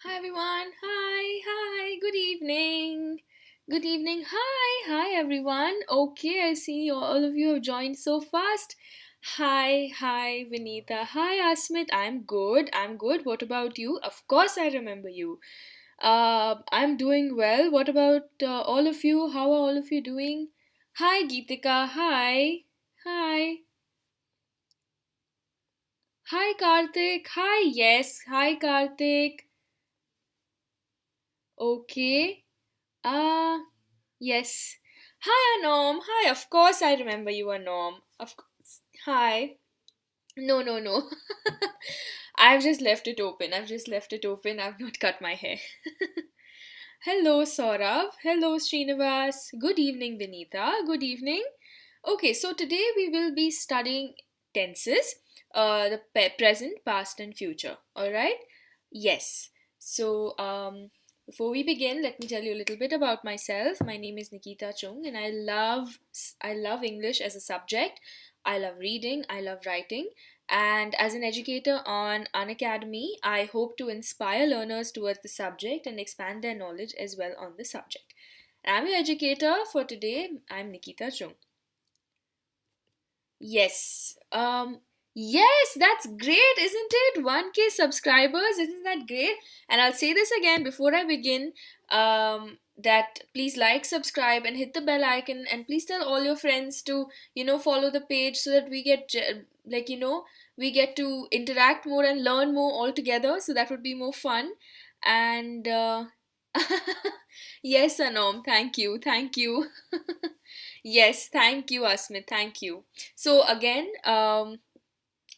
Hi everyone. Hi. Good evening. Good evening. Hi everyone. Okay, I see all of you have joined so fast. Hi, Vinita. Hi, Asmit. I'm good. What about you? Of course, I remember you. I'm doing well. What about all of you? How are all of you doing? Hi, Geetika. Hi. Hi, Karthik. Hi. Yes. Hi, Karthik. Okay. Ah. Yes. Hi, Anom. Hi, of course I remember you, Anom. Of course. Hi. No. I've just left it open. I've not cut my hair. Hello, Saurav. Hello, Srinivas. Good evening, Vinita. Good evening. Okay, so today we will be studying tenses, the present, past, and future. All right? Yes. So, before we begin, let me tell you a little bit about myself. My name is Nikita Chung, and I love English as a subject. I love reading. I love writing. And as an educator on Unacademy, I hope to inspire learners towards the subject and expand their knowledge as well on the subject. I'm your educator for today. I'm Nikita Chung. Yes. Yes, that's great, isn't it? 1K subscribers, isn't that great? And I'll say this again before I begin. That please like, subscribe, and hit the bell icon, and please tell all your friends to follow the page so that we get we get to interact more and learn more all together. So that would be more fun. And yes, Anom, thank you. Yes, thank you, Asmit, thank you. So again,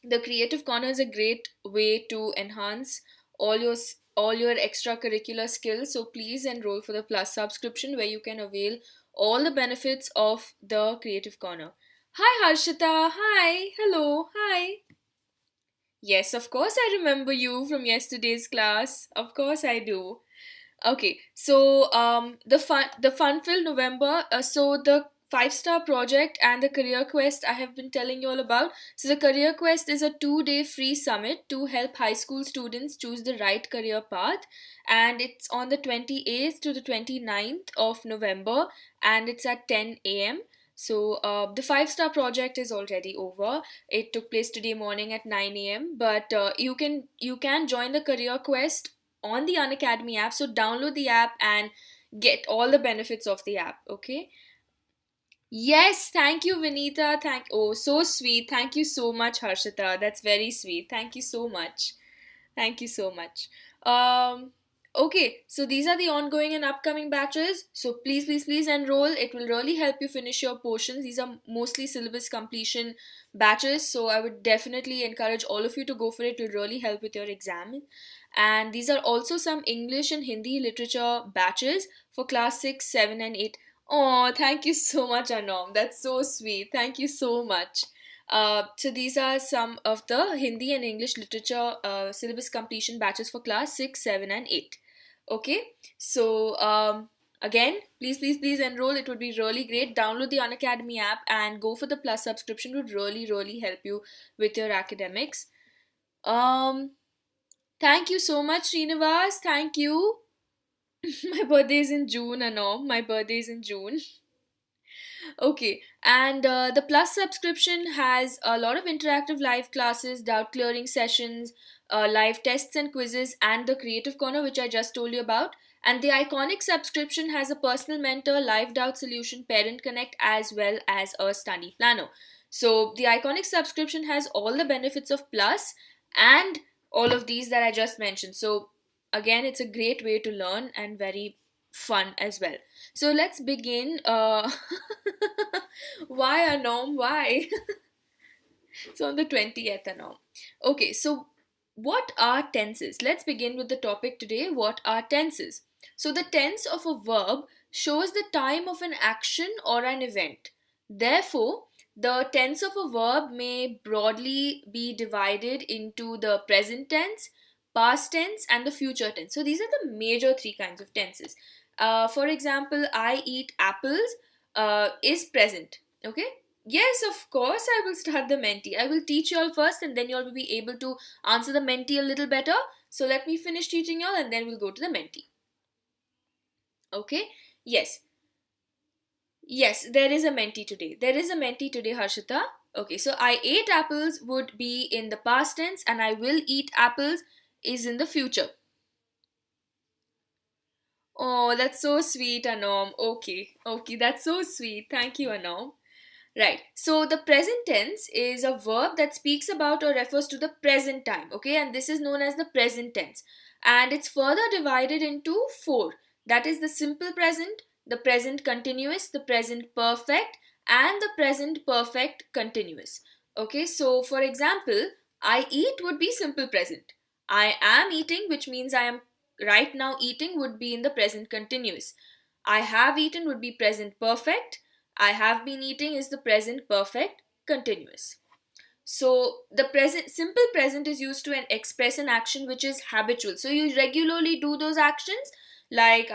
the creative corner is a great way to enhance all your extracurricular skills. So please enroll for the plus subscription where you can avail all the benefits of the creative corner. Hi, Harshita. Hi. Hello. Hi. Yes, of course I remember you from yesterday's class. Of course I do. Okay, so the fun filled November. So the 5-star project and the career quest I have been telling you all about. So the career quest is a 2-day free summit to help high school students choose the right career path, and it's on the 28th to the 29th of November, and it's at 10 a.m. So the 5-star project is already over. It took place today morning at 9 a.m. But you can join the career quest on the Unacademy app. So download the app and get all the benefits of the app. Okay. Yes, thank you, Vinita. So sweet. Thank you so much, Harshita. That's very sweet. Thank you so much. Thank you so much. Um, okay, so these are the ongoing and upcoming batches. So please enroll. It will really help you finish your portions. These are mostly syllabus completion batches. So I would definitely encourage all of you to go for it. It will really help with your exam. And these are also some English and Hindi literature batches for class 6, 7, and 8. Oh, thank you so much, Anom. That's so sweet. Thank you so much. So these are some of the Hindi and English literature syllabus completion batches for class 6, 7, and 8. Okay, so again, please enroll. It would be really great. Download the Unacademy app and go for the plus subscription. It would really help you with your academics. Um, Thank you so much, Srinivas. Thank you. My birthday is in June, Anom. My birthday is in June. Okay, and the Plus subscription has a lot of interactive live classes, doubt clearing sessions, live tests and quizzes, and the Creative Corner, which I just told you about. And the Iconic subscription has a personal mentor, live doubt solution, parent connect, as well as a study planner. So the Iconic subscription has all the benefits of Plus and all of these that I just mentioned. So again, it's a great way to learn and very fun as well. So let's begin. Why, Anom? Why? So on the 20th, Anom. Okay, so what are tenses? Let's begin with the topic today. What are tenses? So the tense of a verb shows the time of an action or an event. Therefore, the tense of a verb may broadly be divided into the present tense, past tense, and the future tense. So these are the major three kinds of tenses. For example, I eat apples is present. Okay. Yes, of course, I will start the Menti. I will teach you all first, and then you all will be able to answer the Menti a little better. So let me finish teaching y'all and then we'll go to the mentee. Okay? Yes. Yes, there is a mentee today. There is a mentee today, Harshita. Okay, so I ate apples would be in the past tense and I will eat apples is in the future. Oh, that's so sweet, Anom. Okay, that's so sweet. Thank you, Anom. Right. So the present tense is a verb that speaks about or refers to the present time. Okay, and this is known as the present tense. And it's further divided into four. That is the simple present, the present continuous, the present perfect, and the present perfect continuous. Okay, so for example, I eat would be simple present. I am eating, which means I am right now eating, would be in the present continuous. I have eaten would be present perfect. I have been eating is the present perfect continuous. So the present simple present is used to express an action which is habitual. So you regularly do those actions like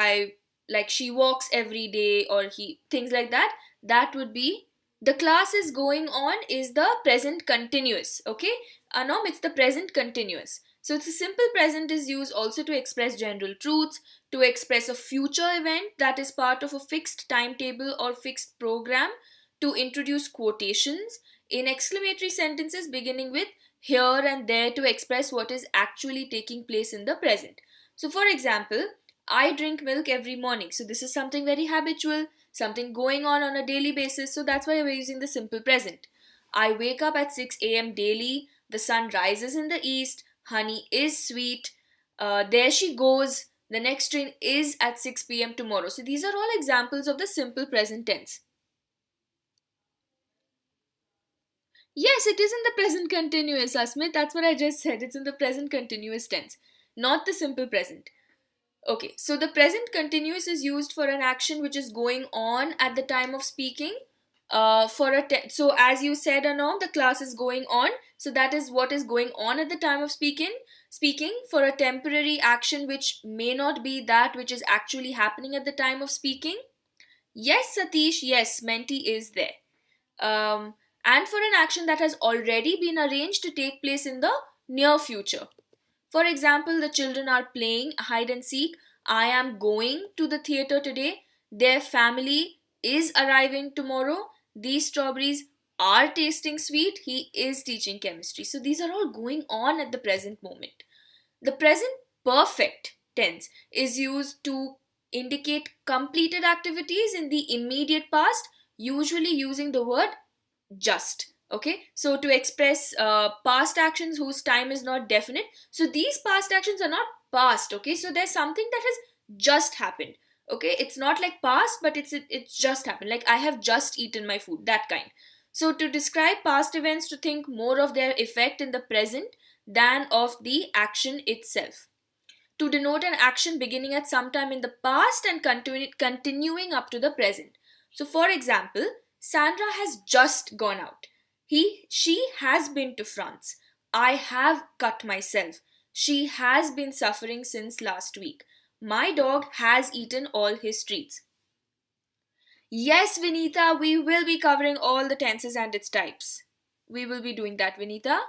she walks every day or he things like that. That would be the class is going on is the present continuous. Okay, Anom, it's the present continuous. So it's a simple present is used also to express general truths, to express a future event that is part of a fixed timetable or fixed program, to introduce quotations in exclamatory sentences beginning with here and there to express what is actually taking place in the present. So, for example, I drink milk every morning. So, this is something very habitual, something going on a daily basis. So, that's why we're using the simple present. I wake up at 6 a.m. daily. The sun rises in the east. Honey is sweet. There she goes. The next train is at 6 p.m. tomorrow. So, these are all examples of the simple present tense. Yes, it is in the present continuous, Asmit. That's what I just said. It's in the present continuous tense, not the simple present. Okay, so the present continuous is used for an action which is going on at the time of speaking. So as you said, Anom, the class is going on. So that is what is going on at the time of speaking. Speaking for a temporary action which may not be that which is actually happening at the time of speaking. Yes, Satish. Yes, mentee is there. And for an action that has already been arranged to take place in the near future. For example, the children are playing hide and seek. I am going to the theater today. Their family is arriving tomorrow. These strawberries are tasting sweet. He is teaching chemistry. So these are all going on at the present moment. The present perfect tense is used to indicate completed activities in the immediate past, usually using the word just. Okay, so to express past actions whose time is not definite, so these past actions are not past. Okay, so there's something that has just happened. Okay, it's not like past, but it's just happened, like I have just eaten my food, that kind. So to describe past events, to think more of their effect in the present than of the action itself, to denote an action beginning at some time in the past and continuing up to the present. So, for example, Sandra has just gone out. She has been to France. I have cut myself. She has been suffering since last week. My dog has eaten all his treats. Yes, Vinita, we will be covering all the tenses and its types. We will be doing that, Vinita.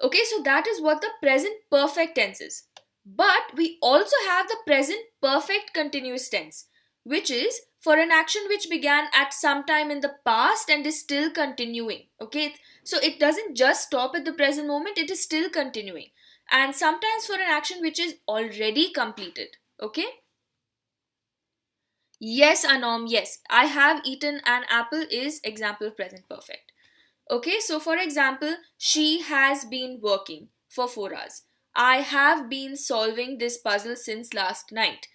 Okay, so that is what the present perfect tense is. But we also have the present perfect continuous tense, which is for an action which began at some time in the past and is still continuing. Okay, so it doesn't just stop at the present moment, it is still continuing. And sometimes for an action which is already completed. Okay. Yes, Anom, yes. I have eaten an apple is example of present perfect. Okay, so for example, she has been working for 4 hours. I have been solving this puzzle since last night.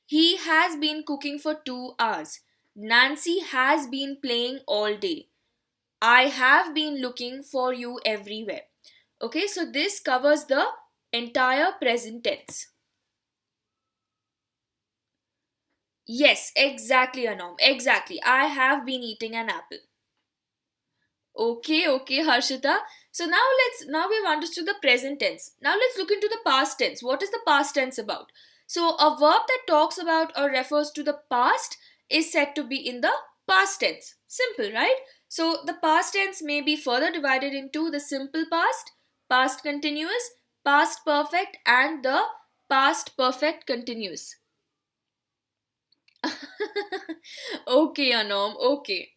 He has been cooking for 2 hours. Nancy has been playing all day. I have been looking for you everywhere. Okay, so this covers the entire present tense. Yes, exactly, Anom. Exactly. I have been eating an apple. Okay, Harshita. So now we've understood the present tense. Now let's look into the past tense. What is the past tense about? So a verb that talks about or refers to the past is said to be in the past tense. Simple, right? So the past tense may be further divided into the simple past, past continuous, past perfect and the past perfect continuous. Okay, Anom, okay.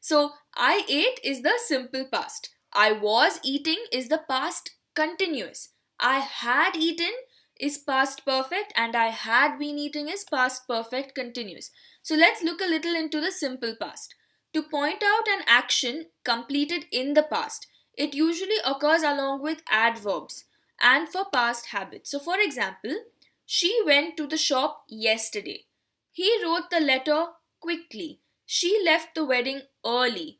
So, I ate is the simple past. I was eating is the past continuous. I had eaten is past perfect and I had been eating is past perfect continuous. So, let's look a little into the simple past. To point out an action completed in the past, it usually occurs along with adverbs and for past habits. So, for example, she went to the shop yesterday. He wrote the letter quickly. She left the wedding early.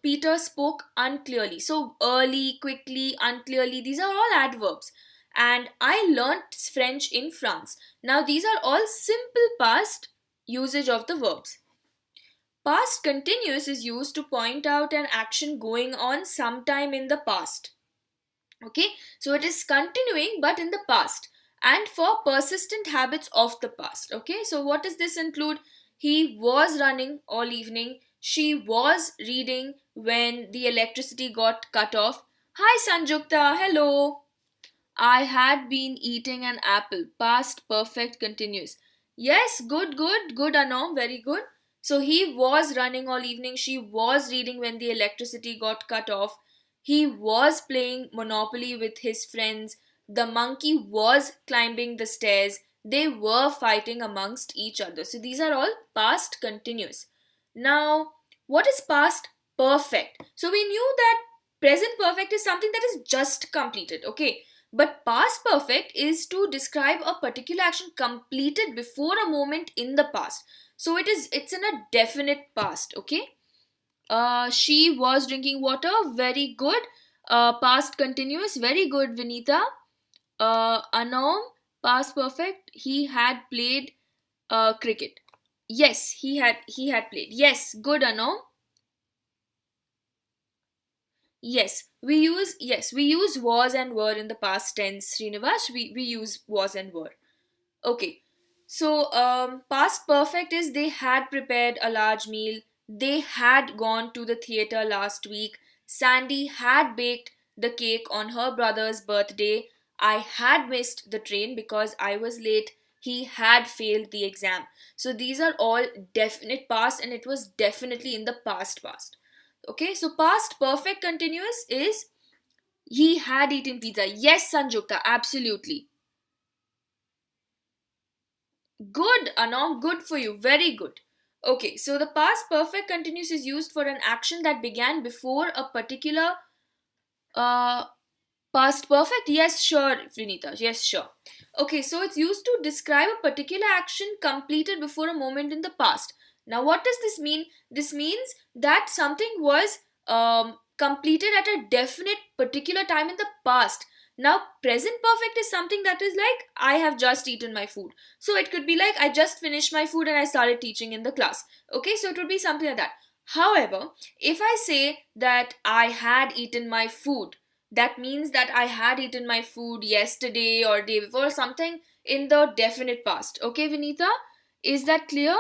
Peter spoke unclearly. So, early, quickly, unclearly, these are all adverbs. And I learnt French in France. Now, these are all simple past usage of the verbs. Past continuous is used to point out an action going on sometime in the past. Okay, so it is continuing but in the past and for persistent habits of the past. Okay, so what does this include? He was running all evening. She was reading when the electricity got cut off. Hi Sanjukta, hello. I had been eating an apple. Past perfect continuous. Yes, good Anom, very good. So he was running all evening. She was reading when the electricity got cut off. He was playing Monopoly with his friends. The monkey was climbing the stairs. They were fighting amongst each other. So these are all past continuous. Now, what is past perfect? So we knew that present perfect is something that is just completed. Okay, but past perfect is to describe a particular action completed before a moment in the past. So it's in a definite past, okay? She was drinking water, very good. Past continuous, very good, Vinita. Anom, past perfect, he had played cricket. Yes, he had played. Yes, good Anom. Yes, we use was and were in the past tense, Srinivas. We use was and were. Okay. So past perfect is they had prepared a large meal. They had gone to the theater last week. Sandy had baked the cake on her brother's birthday. I had missed the train because I was late. He had failed the exam. So these are all definite past and it was definitely in the past. Okay, so past perfect continuous is he had eaten pizza. Yes, Sanjukta, absolutely. Good, Anom, good for you. Very good. Okay, so the past perfect continuous is used for an action that began before a particular uh, past perfect. Yes, sure, Vinita. Yes, sure. Okay, so it's used to describe a particular action completed before a moment in the past. Now, what does this mean? This means that something was completed at a definite particular time in the past. Now, present perfect is something that is like, I have just eaten my food. So, it could be like, I just finished my food and I started teaching in the class. Okay, so it would be something like that. However, if I say that I had eaten my food, that means that I had eaten my food yesterday or day before, something in the definite past. Okay, Vinita? Is that clear?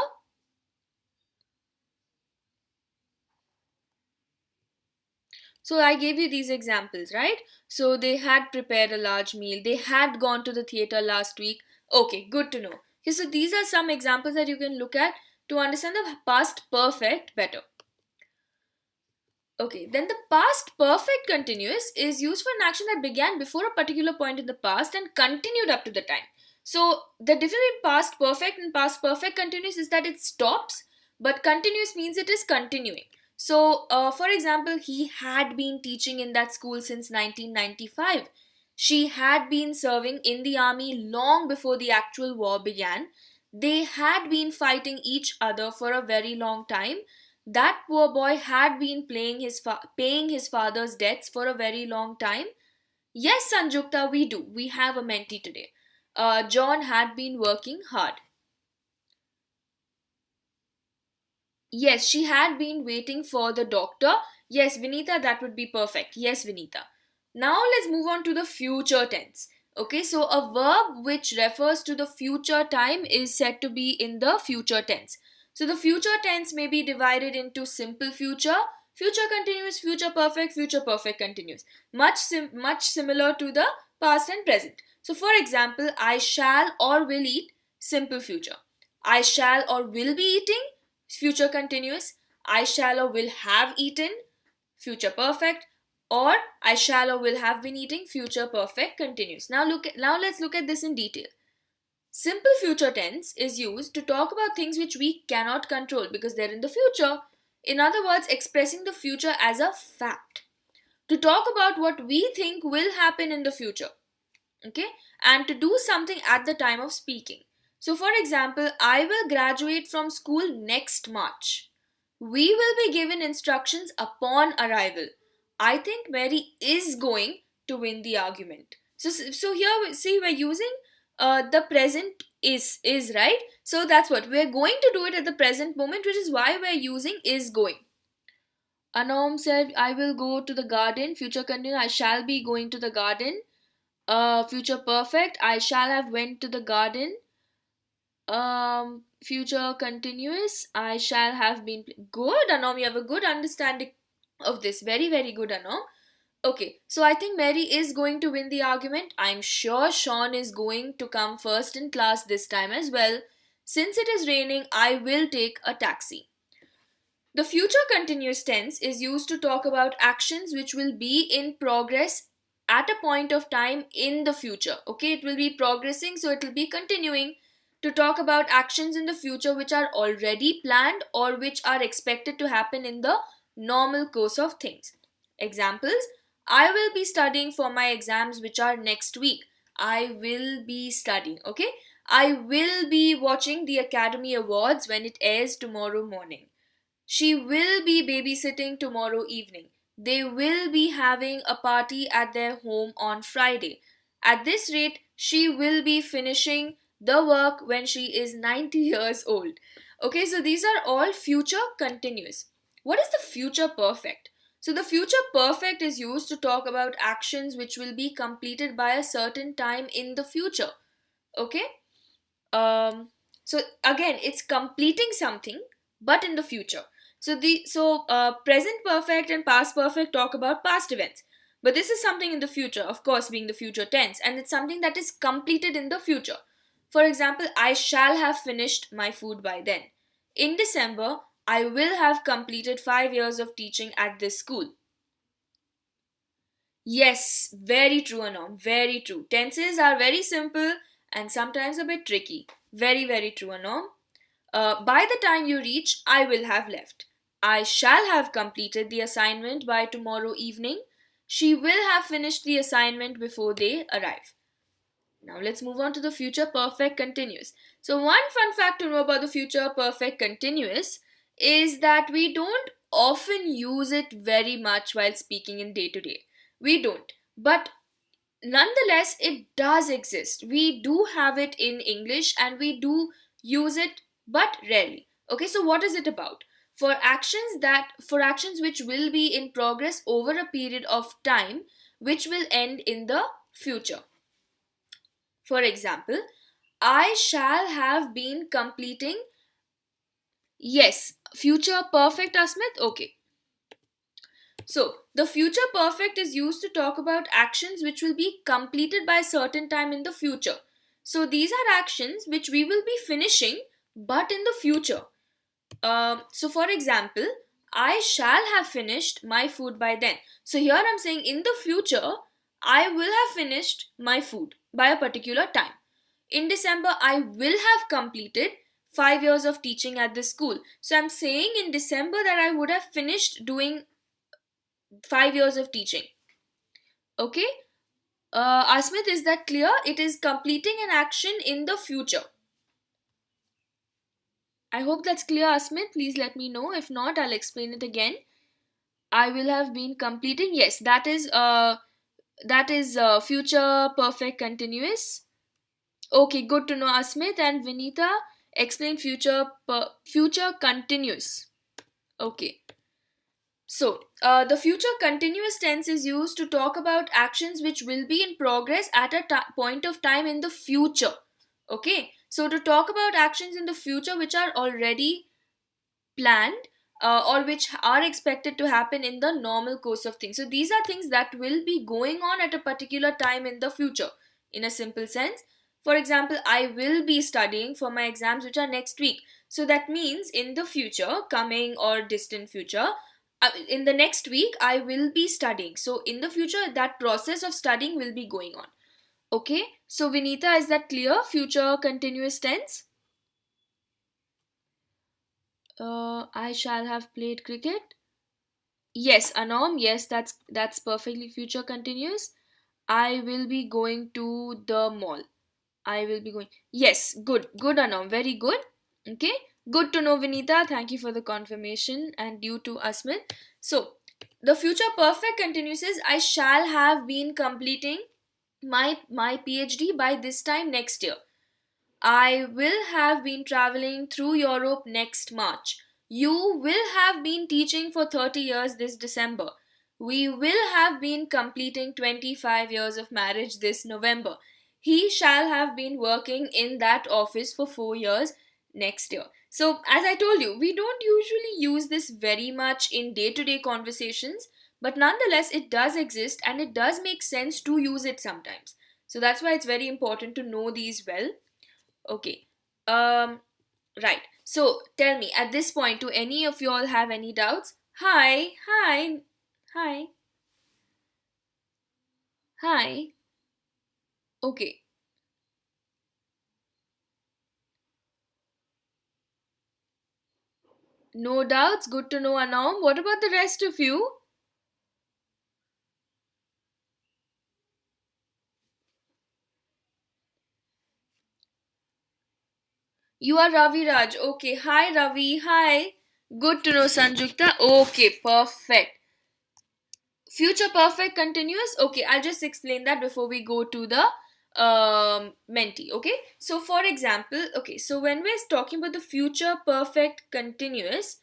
So I gave you these examples, right? So they had prepared a large meal. They had gone to the theater last week. Okay, good to know. Okay, so these are some examples that you can look at to understand the past perfect better. Okay, then the past perfect continuous is used for an action that began before a particular point in the past and continued up to the time. So the difference between past perfect and past perfect continuous is that it stops, but continuous means it is continuing. So, for example, he had been teaching in that school since 1995. She had been serving in the army long before the actual war began. They had been fighting each other for a very long time. That poor boy had been paying his father's debts for a very long time. Yes, Sanjukta, we do. We have a mentee today. John had been working hard. Yes, she had been waiting for the doctor. Yes, Vinita, that would be perfect. Yes, Vinita. Now let's move on to the future tense. Okay, so a verb which refers to the future time is said to be in the future tense. So the future tense may be divided into simple future, Future continuous, future perfect continuous. Much similar to the past and present. So for example, I shall or will eat, simple future. I shall or will be eating, future continuous. I shall or will have eaten, future perfect. Or I shall or will have been eating, future perfect continuous. Now let's look at this in detail. Simple future tense is used to talk about things which we cannot control because they're in the future. In other words, expressing the future as a fact. To talk about what we think will happen in the future. Okay? And to do something at the time of speaking. So, for example, I will graduate from school next March. We will be given instructions upon arrival. I think Mary is going to win the argument. So here see we're using the present is right. So that's what we're going to do it at the present moment, which is why we're using is going. Anom said, I will go to the garden. Future continuous, I shall be going to the garden. Future perfect, I shall have went to the garden. Future continuous, I shall have been. Good, Anom, you have a good understanding of this. Very, very good, Anom. Okay, so I think Mary is going to win the argument. I'm sure Sean is going to come first in class this time as well. Since it is raining, I will take a taxi. The future continuous tense is used to talk about actions which will be in progress at a point of time in the future. Okay, it will be progressing, so it will be continuing to talk about actions in the future which are already planned or which are expected to happen in the normal course of things. Examples: I will be studying for my exams which are next week. I will be studying, okay? I will be watching the Academy Awards when it airs tomorrow morning. She will be babysitting tomorrow evening. They will be having a party at their home on Friday. At this rate, she will be finishing the work when she is 90 years old. Okay, so these are all future continuous. What is the future perfect? So the future perfect is used to talk about actions which will be completed by a certain time in the future. Okay? Um, so again, it's completing something, but in the future. Present perfect and past perfect talk about past events. But this is something in the future, of course, being the future tense, and it's something that is completed in the future. For example, I shall have finished my food by then. In December, I will have completed 5 years of teaching at this school. Yes, very true, Anam. Very true. Tenses are very simple and sometimes a bit tricky. Very, very true, Anam. By the time you reach, I will have left. I shall have completed the assignment by tomorrow evening. She will have finished the assignment before they arrive. Now let's move on to the future perfect continuous. So, one fun fact to know about the future perfect continuous is that we don't often use it very much while speaking in day to day. We don't. But nonetheless, it does exist. We do have it in English and we do use it, but rarely. Okay, so what is it about? For actions which will be in progress over a period of time which will end in the future. For example, I shall have been completing. Yes, future perfect, Asmit. Okay. So, the future perfect is used to talk about actions which will be completed by a certain time in the future. So, these are actions which we will be finishing but in the future. So, for example, I shall have finished my food by then. So, here I'm saying in the future, I will have finished my food by a particular time. In December, I will have completed 5 years of teaching at this school. So, I'm saying in December that I would have finished doing 5 years of teaching. Okay? Asmit, is that clear? It is completing an action in the future. I hope that's clear, Asmit. Please let me know. If not, I'll explain it again. I will have been completing. Yes, that is future perfect continuous. Okay, good to know, Asmit and Vinita. Explain future continuous. Okay. So, the future continuous tense is used to talk about actions which will be in progress at a point of time in the future. Okay, so to talk about actions in the future which are already planned, or which are expected to happen in the normal course of things. So these are things that will be going on at a particular time in the future, in a simple sense. For example, I will be studying for my exams which are next week. So that means in the future, coming or distant future, in the next week, I will be studying. So in the future, that process of studying will be going on. Okay, so Vinita, is that clear? Future continuous tense. I shall have played cricket. Yes, Anom, yes, that's perfectly future continuous. I will be going to the mall. I will be going. Yes, good, good, Anom, very good. Okay, good to know, Vinita. Thank you for the confirmation, and you too, Asmit. So, the future perfect continuous is I shall have been completing my PhD by this time next year. I will have been traveling through Europe next March. You will have been teaching for 30 years this December. We will have been completing 25 years of marriage this November. He shall have been working in that office for 4 years next year. So, as I told you, we don't usually use this very much in day to day conversations, but nonetheless, it does exist and it does make sense to use it sometimes. So, that's why it's very important to know these well. Okay. Um, right. So tell me, at this point, do any of you all have any doubts? Hi, hi, hi, hi. Okay. No doubts. Good to know, Anam. What about the rest of you? You are Ravi Raj. Okay. Hi, Ravi. Hi. Good to know, Sanjukta. Okay, perfect. Future perfect continuous. Okay, I'll just explain that before we go to the mentee. Okay, so for example, okay, so when we're talking about the future perfect continuous,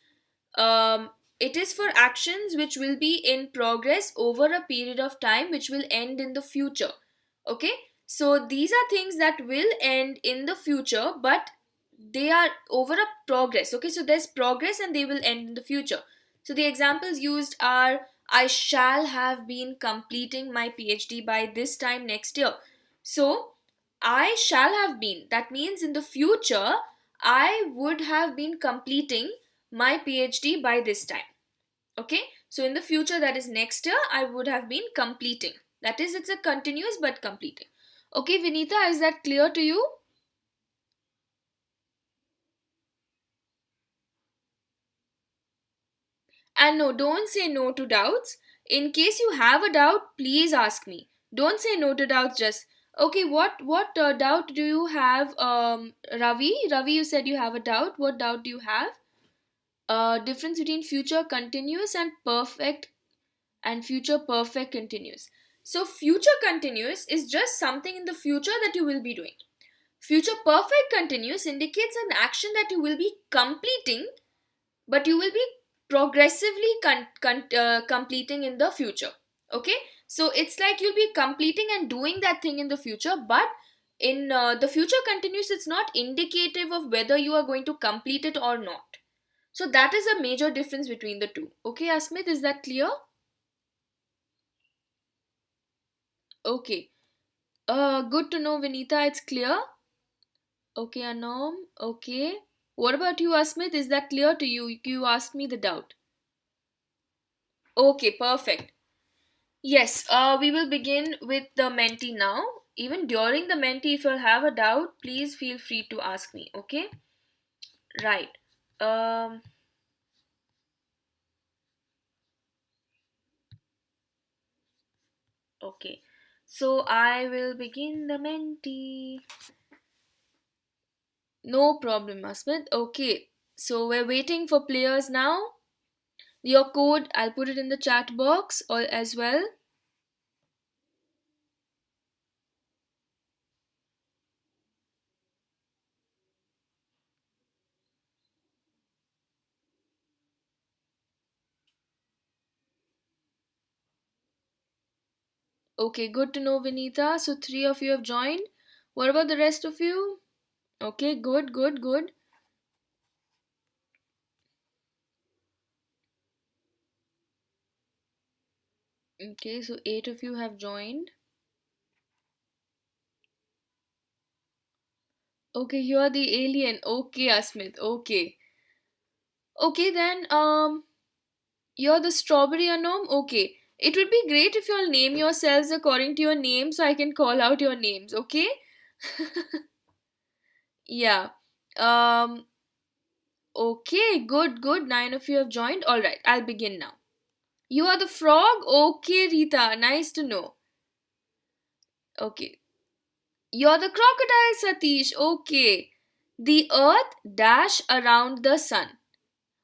it is for actions which will be in progress over a period of time which will end in the future. Okay, so these are things that will end in the future, but they are over a progress. Okay, so there's progress and they will end in the future. So the examples used are I shall have been completing my PhD by this time next year. So I shall have been, that means in the future I would have been completing my PhD by this time. Okay, so in the future, that is next year, I would have been completing. That is, it's a continuous but completing. Okay, Vinita, is that clear to you? And no, don't say no to doubts. In case you have a doubt, please ask me. Don't say no to doubts. Just okay. What doubt do you have, Ravi? Ravi, you said you have a doubt. What doubt do you have? Difference between future continuous and future perfect continuous. So, future continuous is just something in the future that you will be doing. Future perfect continuous indicates an action that you will be completing, but you will be progressively completing in the future. Okay, so it's like you'll be completing and doing that thing in the future, but in the future continuous, it's not indicative of whether you are going to complete it or not. So, that is a major difference between the two. Okay, Asmit, is that clear? Okay. Good to know, Vinita. It's clear. Okay, Anom. Okay. What about you, Asmit? Is that clear to you? You asked me the doubt. Okay, perfect. Yes, we will begin with the mentee now. Even during the mentee, if you have a doubt, please feel free to ask me. Okay? Right. Um, okay. So I will begin the mentee. No problem, Asmit. Okay. So we're waiting for players now. Your code, I'll put it in the chat box or as well. Okay, good to know, Vinita. So three of you have joined. What about the rest of you? Okay, good, good, good. Okay, so eight of you have joined. Okay, you're the alien. Okay, Asmit. Okay. Okay, then you're the strawberry anom. Okay. It would be great if you'll name yourselves according to your name so I can call out your names, okay? Yeah. Um okay, good, good. Nine of you have joined. Alright, I'll begin now. You are the frog? Okay, Rita. Nice to know. Okay. You're the crocodile, Satish. Okay. The earth dash around the sun.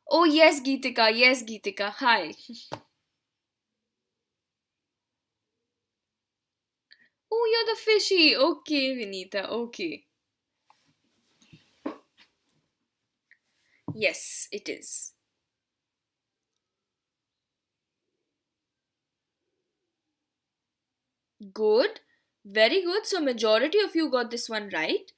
Oh, yes, Geetika. Yes, Geetika. Hi. Oh, you're the fishy. Okay, Vinita. Okay. Yes, it is. Good. Very good. So, majority of you got this one right.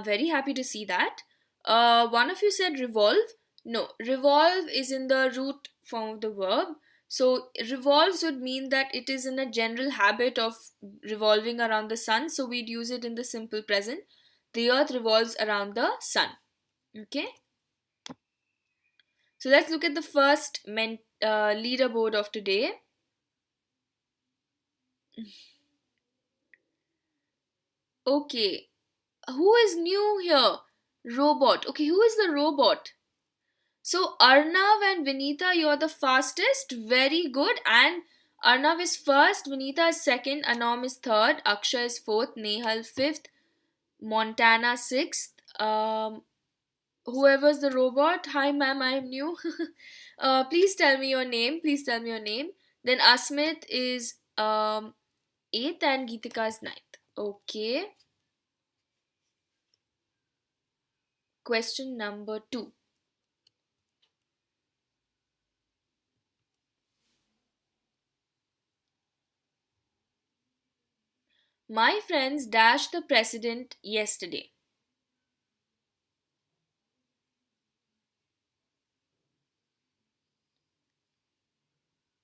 Very happy to see that. One of you said revolve. No, revolve is in the root form of the verb. So, revolves would mean that it is in a general habit of revolving around the sun. So, we'd use it in the simple present. The earth revolves around the sun. Okay. So, let's look at the first leaderboard of today. Okay. Who is new here? Robot. Okay, who is the robot? So Arnav and Vinita, you're the fastest. Very good. And Arnav is first, Vinita is second, Anom is third, Akshay is fourth, Nehal fifth, Montana sixth. Whoever's the robot, hi ma'am, I'm new. Please tell me your name. Please tell me your name. Then Asmit is eighth and Geetika is ninth. Okay. Question number two. My friends dashed the president yesterday.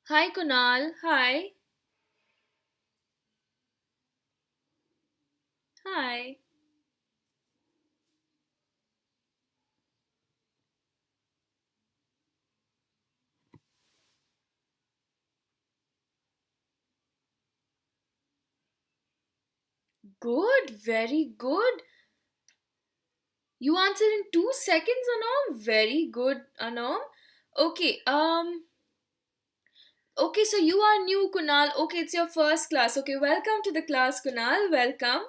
Hi Kunal. Hi. Hi. Good. Very good. You answered in 2 seconds, Anom. Very good, Anom. Okay. Okay, so you are new, Kunal. Okay, it's your first class. Okay, welcome to the class, Kunal. Welcome.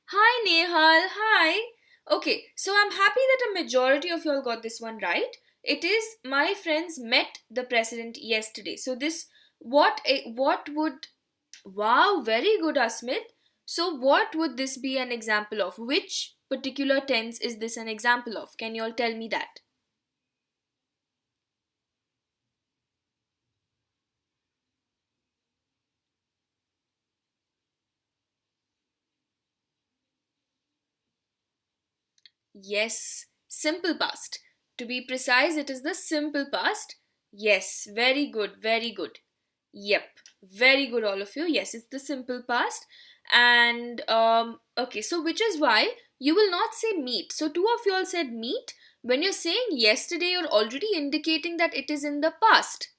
Hi, Nehal. Hi. Okay, so I'm happy that a majority of you all got this one right. It is my friends met the president yesterday. So this what would wow, very good, Asmit. So what would this be an example of? Which particular tense is this an example of? Can you all tell me that? Yes, simple past. To be precise, it is the simple past. Yes, very good, very good. Yep, very good, all of you. Yes, it's the simple past. And okay, so which is why you will not say meet. So, two of you all said meet. When you're saying yesterday, you're already indicating that it is in the past,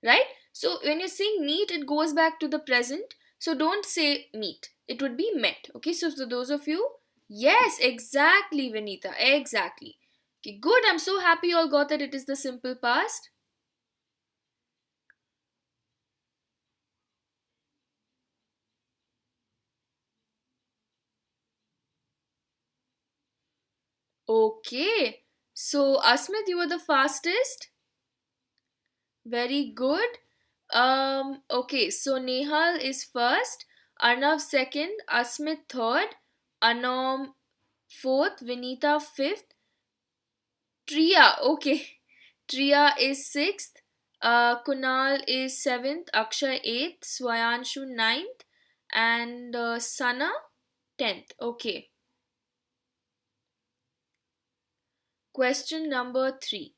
right? So, when you're saying meet, it goes back to the present. So, don't say meet. It would be met. Okay, so for those of you, yes, exactly, Vinita, exactly. Okay, good. I'm so happy you all got that it is the simple past. Okay. So, Asmit, you were the fastest. Very good. Okay, so Nehal is first, Arnav second, Asmit third, Anom fourth, Vinita fifth, Triya, okay. Triya is sixth, Kunal is seventh, Akshay eighth, Swayanshu ninth, and Sana 10th. Okay. Question number three.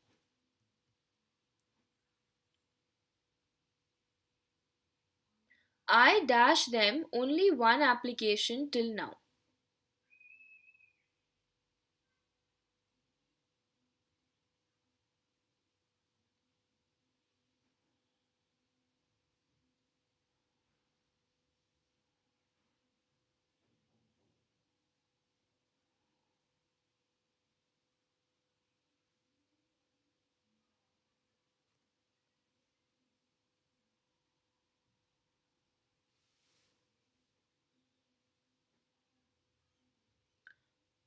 I dash them only one application till now.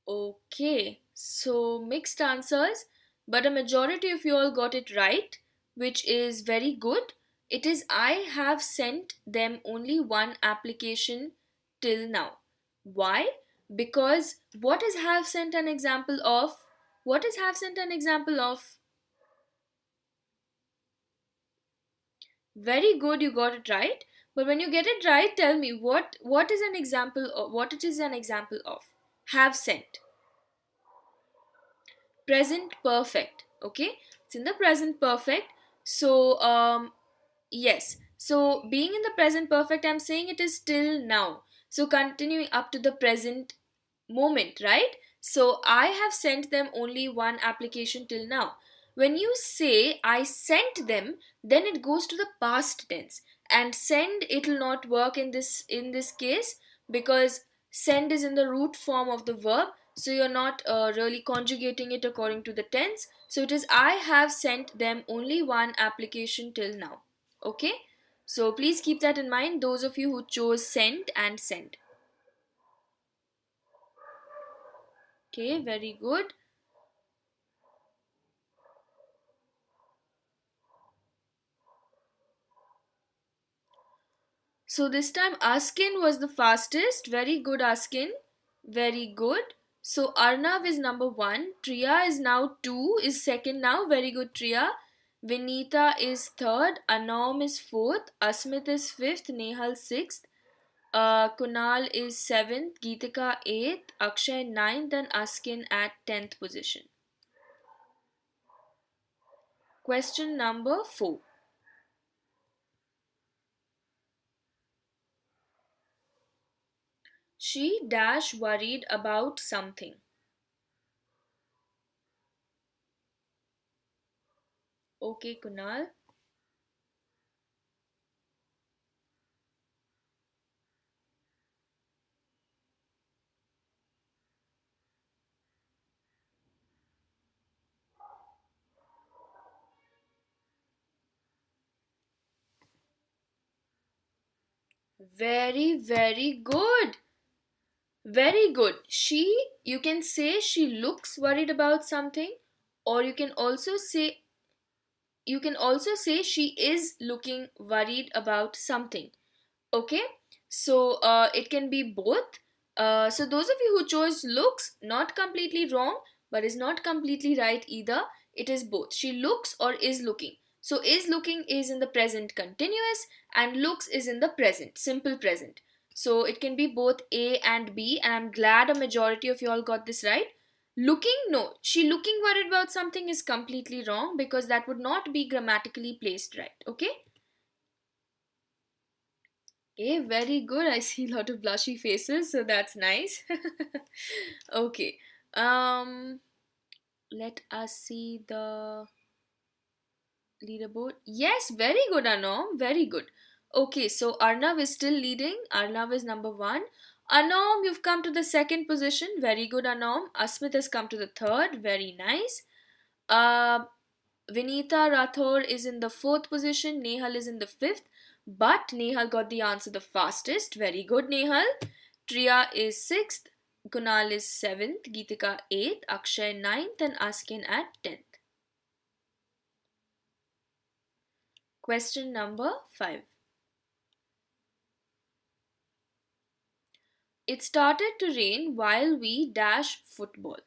Okay, so mixed answers, but a majority of you all got it right, which is very good. It is I have sent them only one application till now. Why? Because what is have sent an example of? What is have sent an example of? Very good, you got it right. But when you get it right, tell me what is an example of what it is an example of? Have sent. Present perfect. Okay, it's in the present perfect. So yes, so being in the present perfect, I'm saying it is still now, so continuing up to the present moment, right? So I have sent them only one application till now. When you say I sent them, then it goes to the past tense, and send, it will not work in this case, because send is in the root form of the verb, so you're not really conjugating it according to the tense. So it is I have sent them only one application till now. Okay, so please keep that in mind, those of you who chose sent and send. Okay, very good. So this time Askin was the fastest. Very good, Askin. Very good. So Arnav is number one. Triya is now two, is second now. Very good, Triya. Vinita is third. Anom is fourth. Asmit is fifth. Nehal sixth. Kunal is seventh. Geetika eighth. Akshay ninth. And Askin at 10th position. Question number 4. She dash worried about something. Okay, Kunal. Very, very good. Very good. She, you can say she looks worried about something, or you can also say she is looking worried about something. Okay, so it can be both. So those of you who chose looks, not completely wrong, but is not completely right either. It is both, she looks or is looking. So is looking is in the present continuous, and looks is in the present simple present. So it can be both A and B, and I'm glad a majority of you all got this right. Looking, no, she looking worried about something is completely wrong, because that would not be grammatically placed right. Okay. Okay, very good. I see a lot of blushy faces, so that's nice. Okay. Um, let us see the leaderboard. Yes, very good, Anom. Very good. Okay, so Arnav is still leading. Arnav is number one. Anom, you've come to the second position. Very good, Anom. Asmit has come to the third. Very nice. Uh, Vinita Rathore is in the fourth position. Nehal is in the fifth. But Nehal got the answer the fastest. Very good, Nehal. Triya is sixth. Kunal is seventh. Geetika eighth. Akshay ninth. And Askin at 10th. Question number 5. It started to rain while we dash football.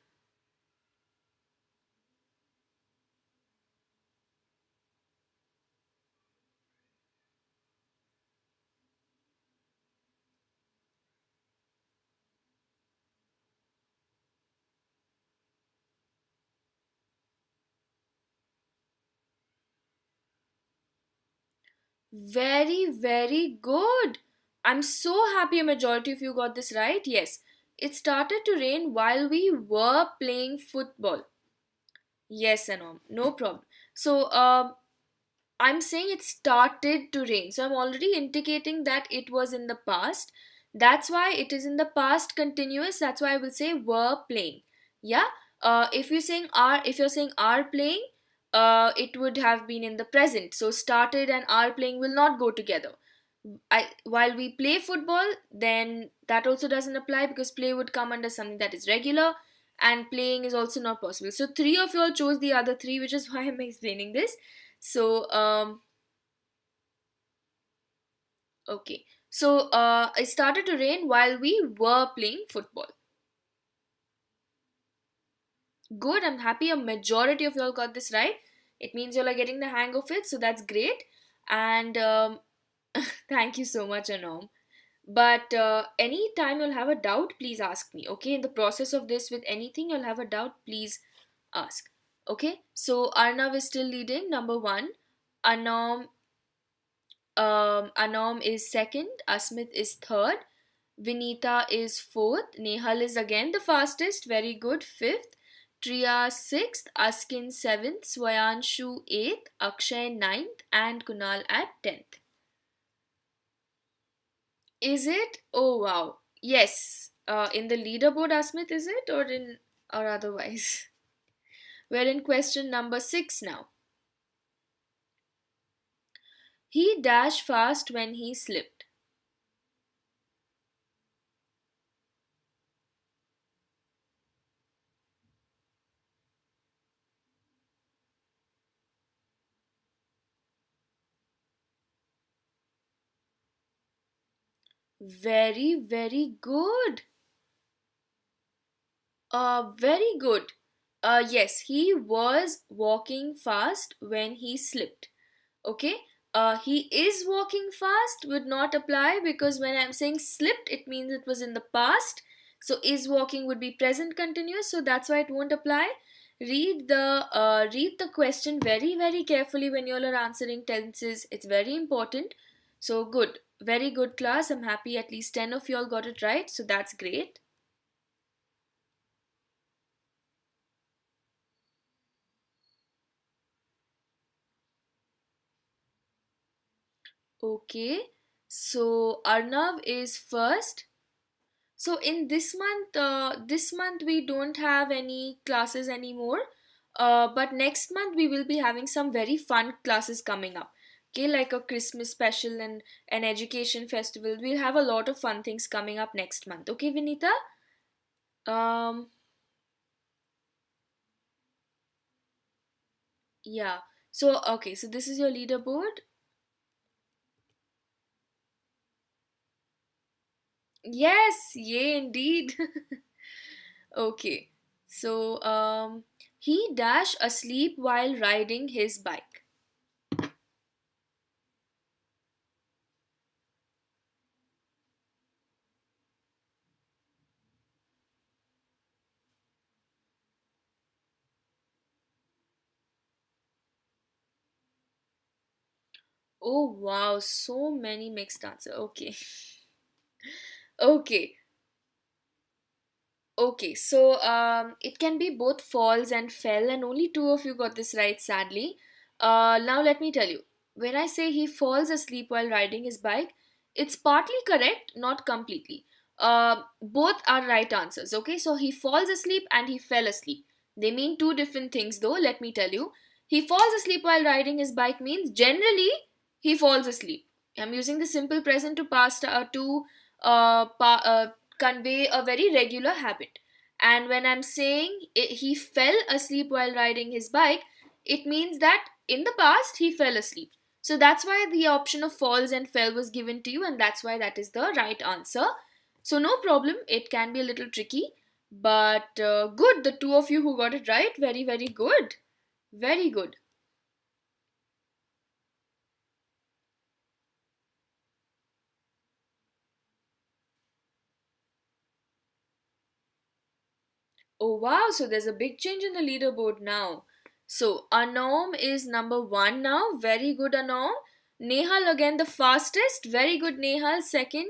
Very, very good. I'm so happy a majority of you got this right. Yes, it started to rain while we were playing football. Yes, Anom, no problem. So, I'm saying it started to rain. So I'm already indicating that it was in the past. That's why it is in the past continuous. That's why I will say were playing. Yeah. If you're saying are playing, it would have been in the present. So started and are playing will not go together. While we play football, then that also doesn't apply because play would come under something that is regular, and playing is also not possible. So three of you all chose the other three, which is why I'm explaining this. So okay. So it started to rain while we were playing football. Good. I'm happy a majority of y'all got this right. It means y'all are getting the hang of it, so that's great. And thank you so much, Anom. But anytime you'll have a doubt, please ask me. Okay, in the process of this, with anything you'll have a doubt, please ask. Okay, so Arnav is still leading, number one. Anom, Anom is second. Asmit is third. Vinita is fourth. Nehal is again the fastest. Very good. Fifth. Triya sixth. Askin seventh. Swayanshu eighth. Akshay ninth. And Kunal at 10th. Is it? Oh wow. Yes. In the leaderboard, Asmit, is it? Or otherwise? We're in question number 6 now. He dashed fast when he slipped. Very, very good. Very good. Yes, he was walking fast when he slipped. Okay. He is walking fast would not apply because when I'm saying slipped, it means it was in the past. So is walking would be present continuous. So that's why it won't apply. Read the question very very carefully when you all are answering tenses. It's very important. So good, very good class. I'm happy at least 10 of you all got it right. So that's great. Okay, so Arnav is first. So in this month we don't have any classes anymore. But next month we will be having some very fun classes coming up. Okay, like a Christmas special and an education festival. We'll have a lot of fun things coming up next month. Okay, Vinita. Um, yeah. So okay, so this is your leaderboard. Yes, yay indeed. Okay. So he dashed asleep while riding his bike. Oh wow, so many mixed answer. Okay. Okay. Okay. So it can be both falls and fell, and only two of you got this right, sadly. Now let me tell you. When I say he falls asleep while riding his bike, it's partly correct, not completely. Both are right answers. Okay, so he falls asleep and he fell asleep. They mean two different things, though. Let me tell you. He falls asleep while riding his bike means generally he falls asleep. I'm using the simple present to convey a very regular habit. And when I'm saying he fell asleep while riding his bike, it means that in the past he fell asleep. So that's why the option of falls and fell was given to you, and that's why that is the right answer. So, no problem, it can be a little tricky, but good. The two of you who got it right, very, very good. Very good. Oh wow, so there's a big change in the leaderboard now. So Anom is number one now. Very good, Anom. Nehal again the fastest. Very good, Nehal. Second.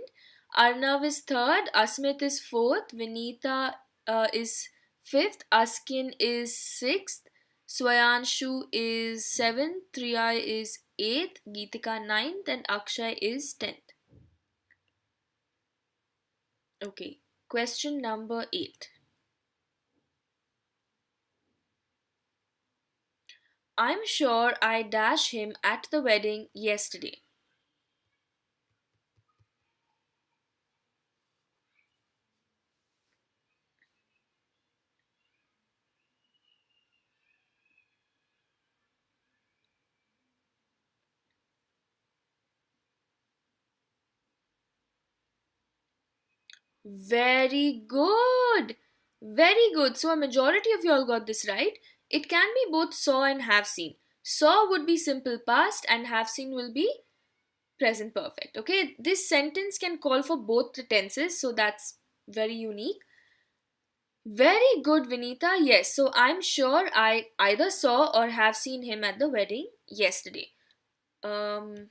Arnav is third. Asmit is fourth. Vinita is fifth. Askin is sixth. Swayanshu is seventh. Triya is eighth. Geetika ninth. And Akshay is tenth. Okay. Question number 8. I'm sure I dashed him at the wedding yesterday. Very good. Very good. So a majority of you all got this right. It can be both saw and have seen. Saw would be simple past and have seen will be present perfect. Okay, this sentence can call for both the tenses, so that's very unique. Very good, Vinita. Yes, so I'm sure I either saw or have seen him at the wedding yesterday. Um,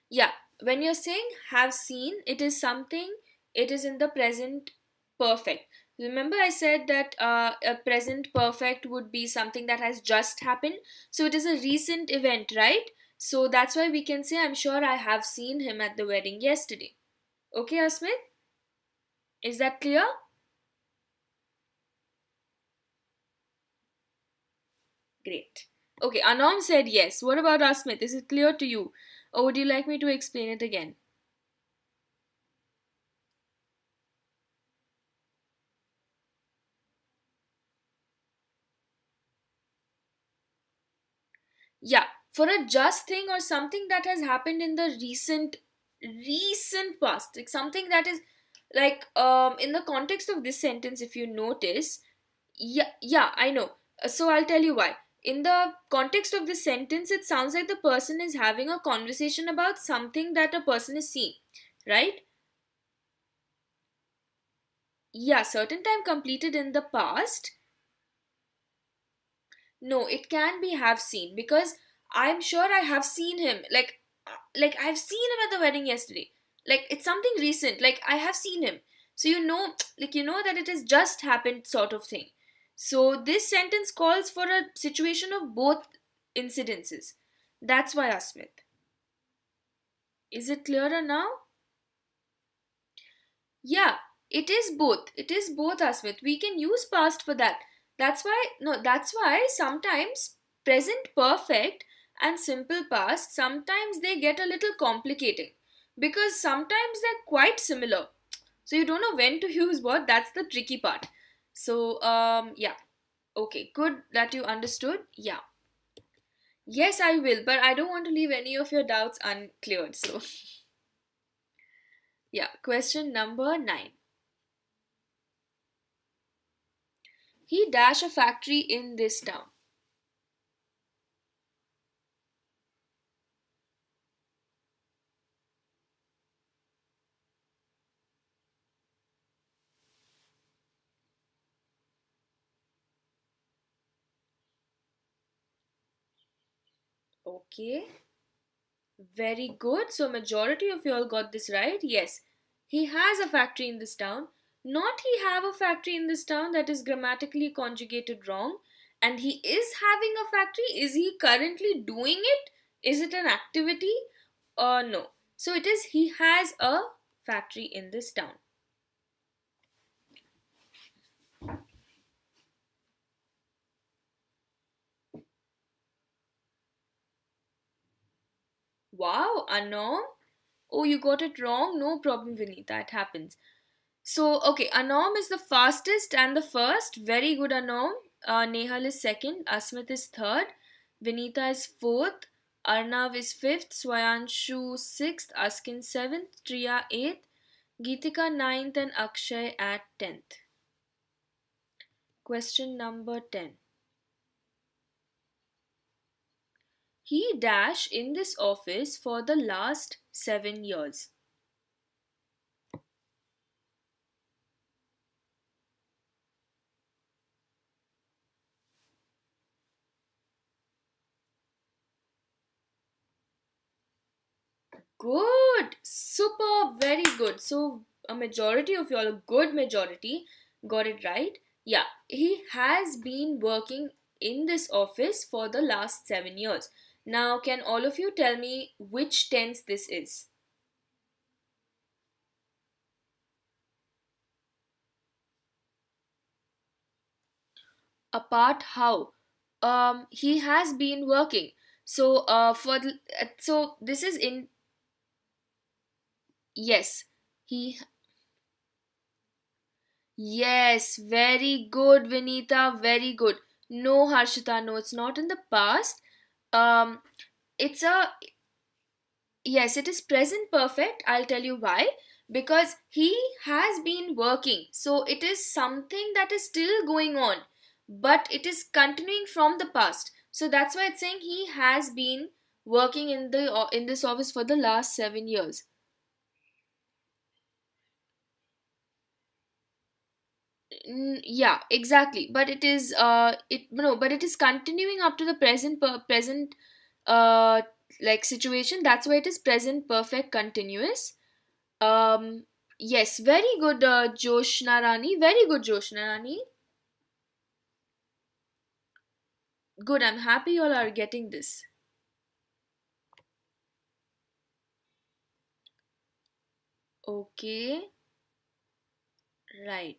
Yeah, when you're saying have seen, it is something, it is in the present perfect. Remember, I said that a present perfect would be something that has just happened. So it is a recent event, right? So that's why we can say, I'm sure I have seen him at the wedding yesterday. Okay, Asmit? Is that clear? Great. Okay, Anam said yes. What about Asmit? Is it clear to you? Or would you like me to explain it again? Yeah, for a just thing or something that has happened in the recent past, like something that is like in the context of this sentence, if you notice, yeah, I know. So I'll tell you why. In the context of this sentence, it sounds like the person is having a conversation about something that a person is seeing, right? Yeah, certain time completed in the past. No, it can be have seen because I'm sure I have seen him. Like I've seen him at the wedding yesterday. Like it's something recent. Like I have seen him. So you know, like you know that it has just happened, sort of thing. So this sentence calls for a situation of both incidences. That's why, Asmit. Is it clearer now? Yeah, it is both. It is both, Asmit. We can use past for that. That's why, no, that's why sometimes present perfect and simple past, sometimes they get a little complicating because sometimes they're quite similar. So you don't know when to use what. That's the tricky part. So, yeah. Okay, good that you understood. Yeah. Yes, I will, but I don't want to leave any of your doubts uncleared. So, yeah. Question number 9. He dash a factory in this town. Okay, very good. So majority of you all got this right. Yes, he has a factory in this town. Not he have a factory in this town, that is grammatically conjugated wrong. And he is having a factory. Is he currently doing it? Is it an activity? No. So it is he has a factory in this town. Wow, Anom. Oh, you got it wrong. No problem, Vinita. It happens. So, okay, Anom is the fastest and the first. Very good, Anom. Nehal is second. Asmit is third. Vinita is fourth. Arnav is fifth. Swayanshu sixth. Askin seventh. Triya eighth. Geetika ninth. And Akshay at 10th. Question number 10. He dash in this office for the last 7 years. Good, super, very good. So a majority of y'all, a good majority, got it right. Yeah, he has been working in this office for the last 7 years. Now, can all of you tell me which tense this is? Apart how? He has been working. So so this is in, yes. He Yes, very good, Vinita, very good. No, Harshita, no, it's not in the past. Um, it's a Yes, it is present perfect. I'll tell you why. Because he has been working, so it is something that is still going on, but it is continuing from the past. So that's why it's saying he has been working in this office for the last 7 years. Yeah, exactly, but it is it no but it is continuing up to the present uh like situation. That's why it is present perfect continuous. um yes, very good, Joshna Rani, very good, Joshna Rani. Good, I'm happy you all are getting this. Okay, right.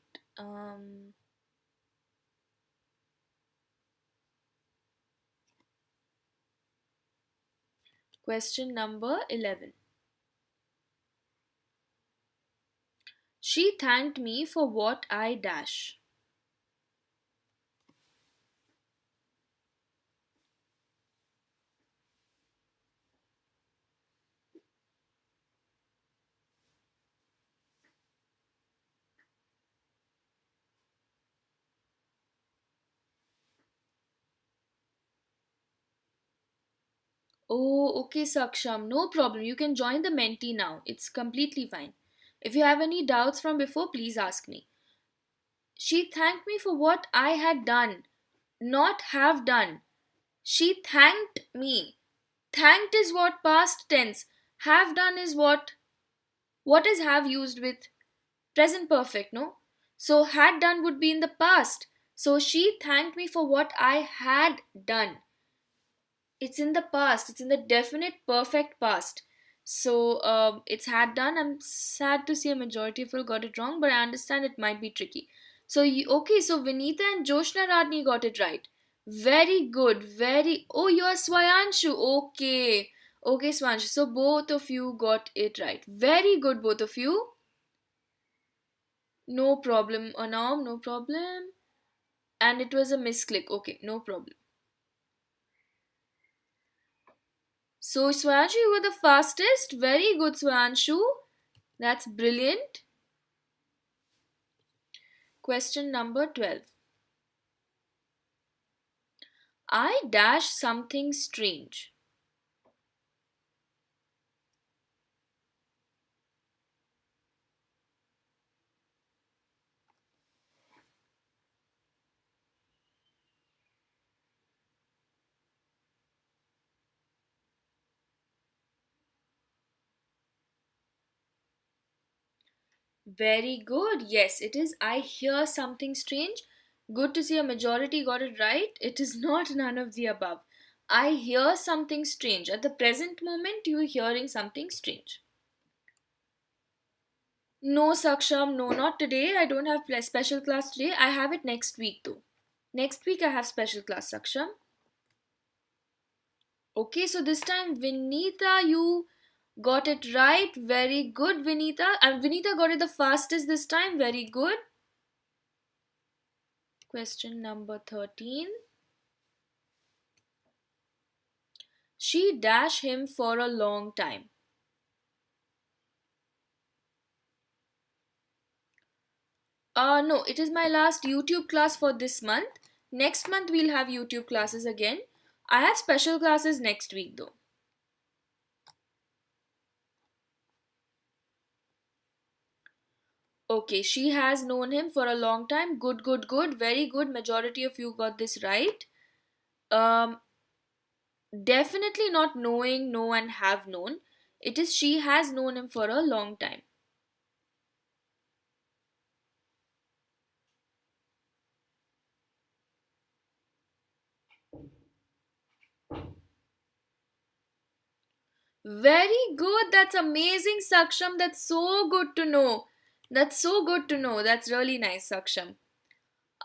Question number 11. She thanked me for what I dash. Oh, okay, Saksham. No problem. You can join the mentee now. It's completely fine. If you have any doubts from before, please ask me. She thanked me for what I had done, not have done. She thanked me. Thanked is what past tense. Have done is what is have used with present perfect, no? So had done would be in the past. So she thanked me for what I had done. It's in the past, it's in the definite perfect past. So it's had done. I'm sad to see a majority of you got it wrong, but I understand it might be tricky. So okay, so Vinita and Joshna Radni got it right. Very good, very. Oh, you're Swayanshu. Okay, okay, Swayanshu, so both of you got it right. Very good, both of you. No problem, Anam, no problem. And it was a misclick. Okay, no problem. So, Swanshu, you were the fastest. Very good, Swanshu. That's brilliant. Question number 12. I dash something strange. Very good. Yes, it is. I hear something strange. Good to see a majority got it right. It is not none of the above. I hear something strange. At the present moment, you're hearing something strange. No, Saksham, no, not today. I don't have special class today. I have it next week though. Next week I have special class, Saksham. Okay, so this time Vinita, you got it right. Very good, Vinita. And Vinita got it the fastest this time. Very good. Question number 13. She dashed him for a long time. No, it is my last YouTube class for this month. Next month we'll have YouTube classes again. I have special classes next week though. Okay, she has known him for a long time. Good, good, good. Very good. Majority of you got this right. Um, Definitely not knowing, know, and have known. It is she has known him for a long time. Very good. That's amazing, Saksham. That's so good to know. That's so good to know. That's really nice, Saksham.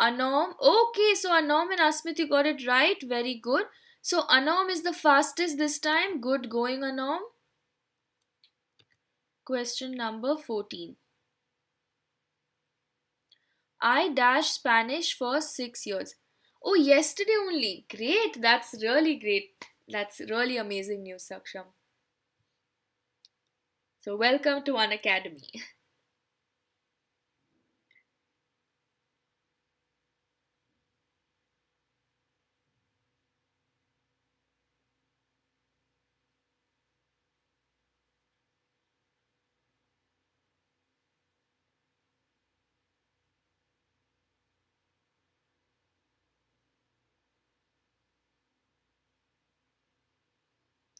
Anom. Okay, so Anom and Asmit, you got it right. Very good. So Anom is the fastest this time. Good going, Anom. Question number 14. I dashed Spanish for 6 years. Oh, yesterday only. Great. That's really great. That's really amazing news, Saksham. So, welcome to Unacademy.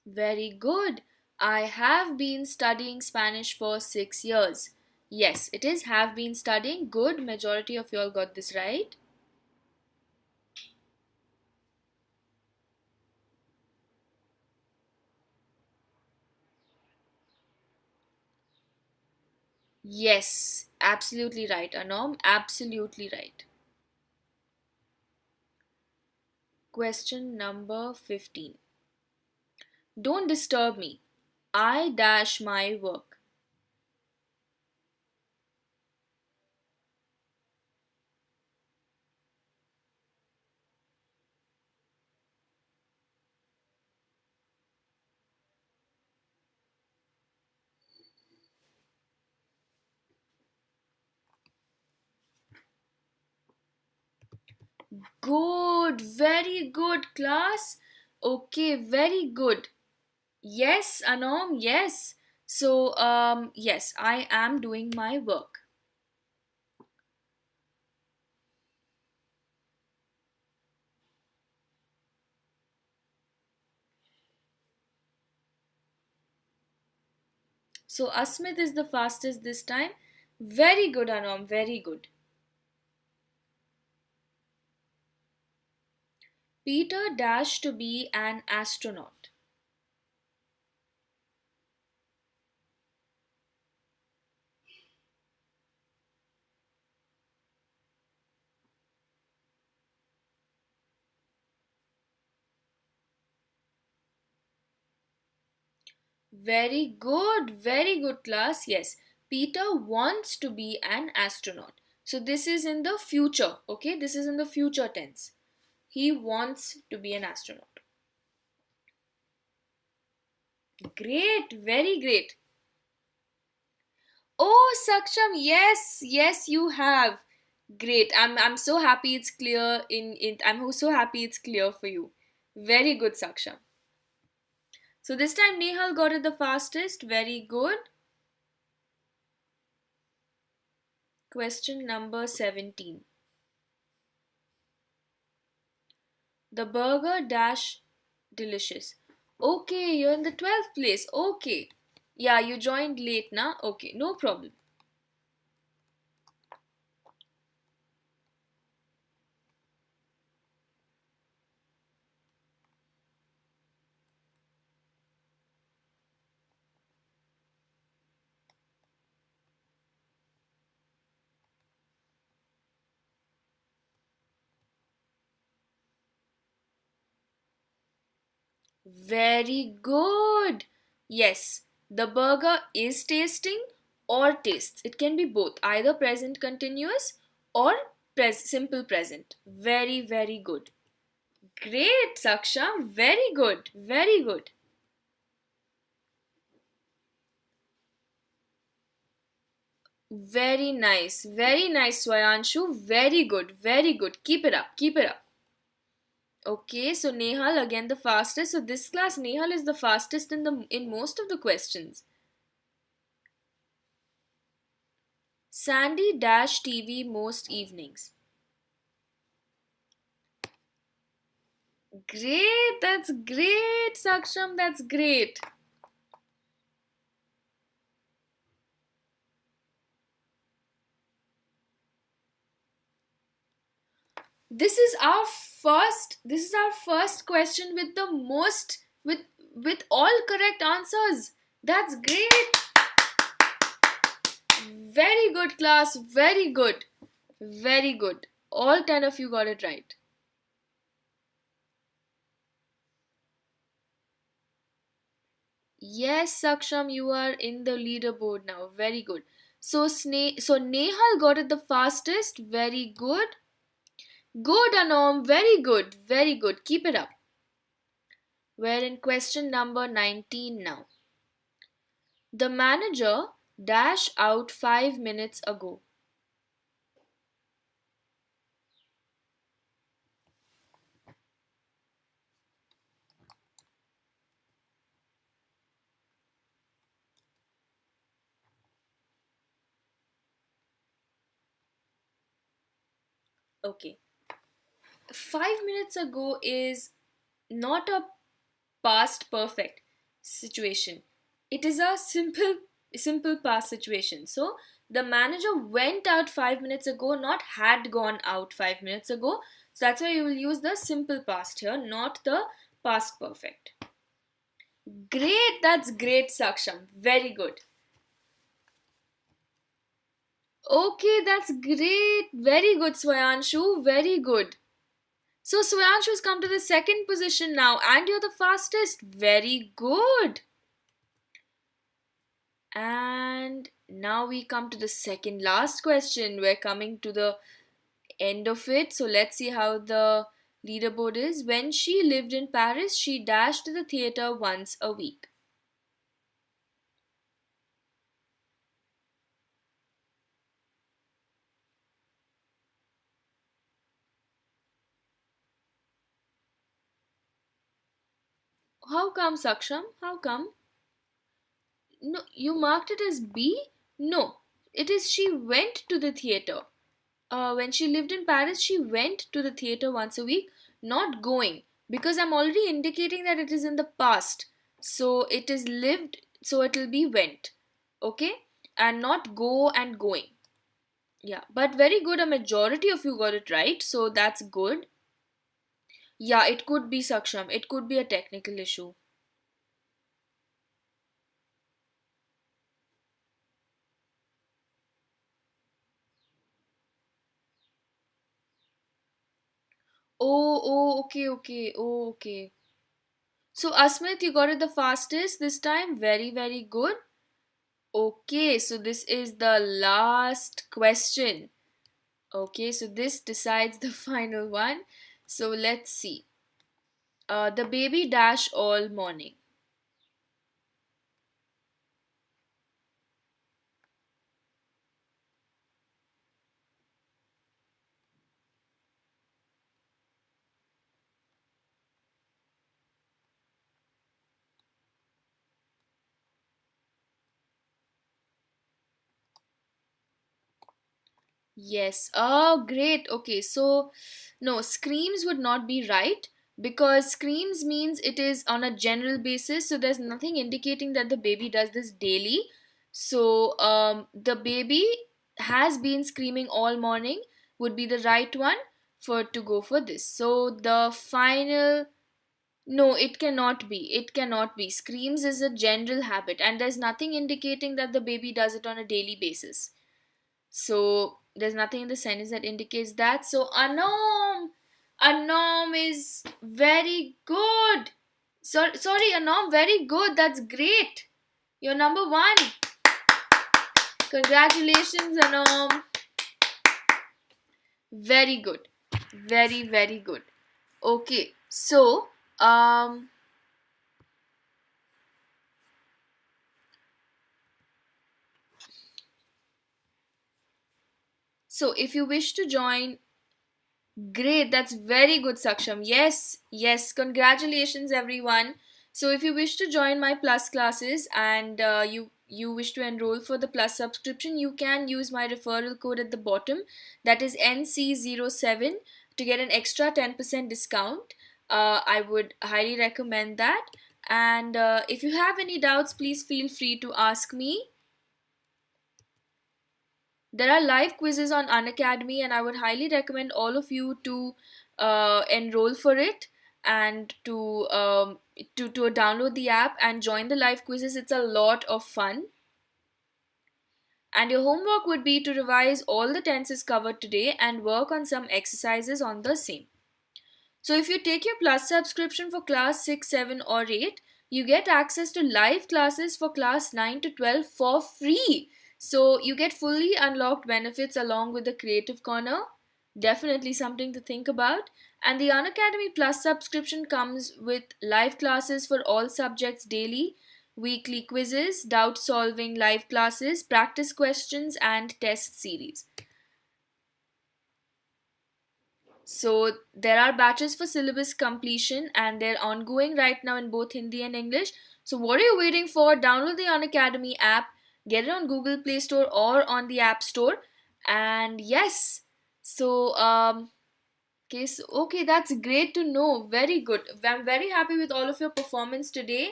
Very good. I have been studying Spanish for 6 years. Yes, it is have been studying. Good. Majority of you all got this right. Yes, absolutely right, Anom. Absolutely right. Question number 15. Don't disturb me. I dash my work. Good, very good, class. Okay, very good. Yes, Anom, yes. So, yes, I am doing my work. So, Asmit is the fastest this time. Very good, Anom, very good. Peter dashed to be an astronaut. Very good, class. Yes, Peter wants to be an astronaut. So, this is in the future, okay? This is in the future tense. He wants to be an astronaut. Great, very great. Oh, Saksham, yes, yes, you have. Great. I'm so happy it's clear in I'm so happy it's clear for you. Very good, Saksham. So this time Nehal got it the fastest. Very good. Question number 17. The burger dash delicious. Okay, you're in the 12th place. Okay. Yeah, you joined late now. Okay, no problem. Very good. Yes, the burger is tasting or tastes. It can be both, either present continuous or simple present. Very good. Great, Saksha. Very good. Very good. Very nice. Very nice, Swayanshu. Very good. Very good. Keep it up. Keep it up. Okay, so Nehal again the fastest. So this class Nehal is the fastest in most of the questions. Sandy dash TV most evenings. Great, that's great, Saksham, that's great. This is our first question with the most with all correct answers. That's great. Very good, class. Very good. Very good. All 10 of you got it right. Yes, Saksham, you are in the leaderboard now. Very good. So Nehal got it the fastest. Very good. Good, Anom. Very good. Very good. Keep it up. We're in question number 19 now. The manager dash out 5 minutes ago. Okay. 5 minutes ago is not a past perfect situation. It is a simple past situation. So the manager went out 5 minutes ago, not had gone out 5 minutes ago. So that's why you will use the simple past here, not the past perfect. Great, that's great, Saksham. Very good. Okay, that's great. Very good, Swayanshu. Very good. So Swayanshu's come to the second position now, and you're the fastest. Very good. And now we come to the second last question. We're coming to the end of it. So let's see how the leaderboard is. When she lived in Paris, she dashed to the theater once a week. How come, Saksham? How come? No, you marked it as B? No, it is she went to the theater. When she lived in Paris, she went to the theater once a week, not going, because I'm already indicating that it is in the past. So it is lived, so it will be went. Okay? And not go and going. Yeah, but very good. A majority of you got it right, so that's good. Yeah, it could be Saksham. It could be a technical issue. Okay. Oh, okay. So, Asmit, you got it the fastest this time. Very good. Okay, so this is the last question. Okay, so this decides the final one. So let's see. The baby dash all morning. Yes. Oh, great. Okay, so no, screams would not be right because screams means it is on a general basis. So there's nothing indicating that the baby does this daily. So the baby has been screaming all morning would be the right one for to go for this. So the final. No, it cannot be. It cannot be. Screams is a general habit, and there's nothing indicating that the baby does it on a daily basis. So there's nothing in the sentence that indicates that. So Anom is very good. Sorry, Anom, very good. That's great. You're number one. Congratulations, Anom. Very good. Very good. Okay, so if you wish to join. Great, that's very good, Saksham. Yes, congratulations, everyone. So, if you wish to join my Plus classes and you wish to enroll for the Plus subscription, you can use my referral code at the bottom. That is NC07 to get an extra 10% discount. I would highly recommend that. And if you have any doubts, please feel free to ask me. There are live quizzes on Unacademy, and I would highly recommend all of you to enroll for it and to download the app and join the live quizzes. It's a lot of fun. And your homework would be to revise all the tenses covered today and work on some exercises on the same. So if you take your Plus subscription for class 6, 7 or 8, you get access to live classes for class 9 to 12 for free. So you get fully unlocked benefits along with the Creative Corner. Definitely something to think about. And the Unacademy Plus subscription comes with live classes for all subjects daily, weekly quizzes, doubt solving live classes, practice questions, and test series. So there are batches for syllabus completion and they're ongoing right now in both Hindi and English. So what are you waiting for? Download the Unacademy app, get it on Google Play Store or on the App Store. And yes, so okay, okay, that's great to know. Very good. I'm very happy with all of your performance today.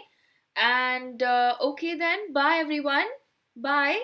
And okay then, bye everyone. Bye.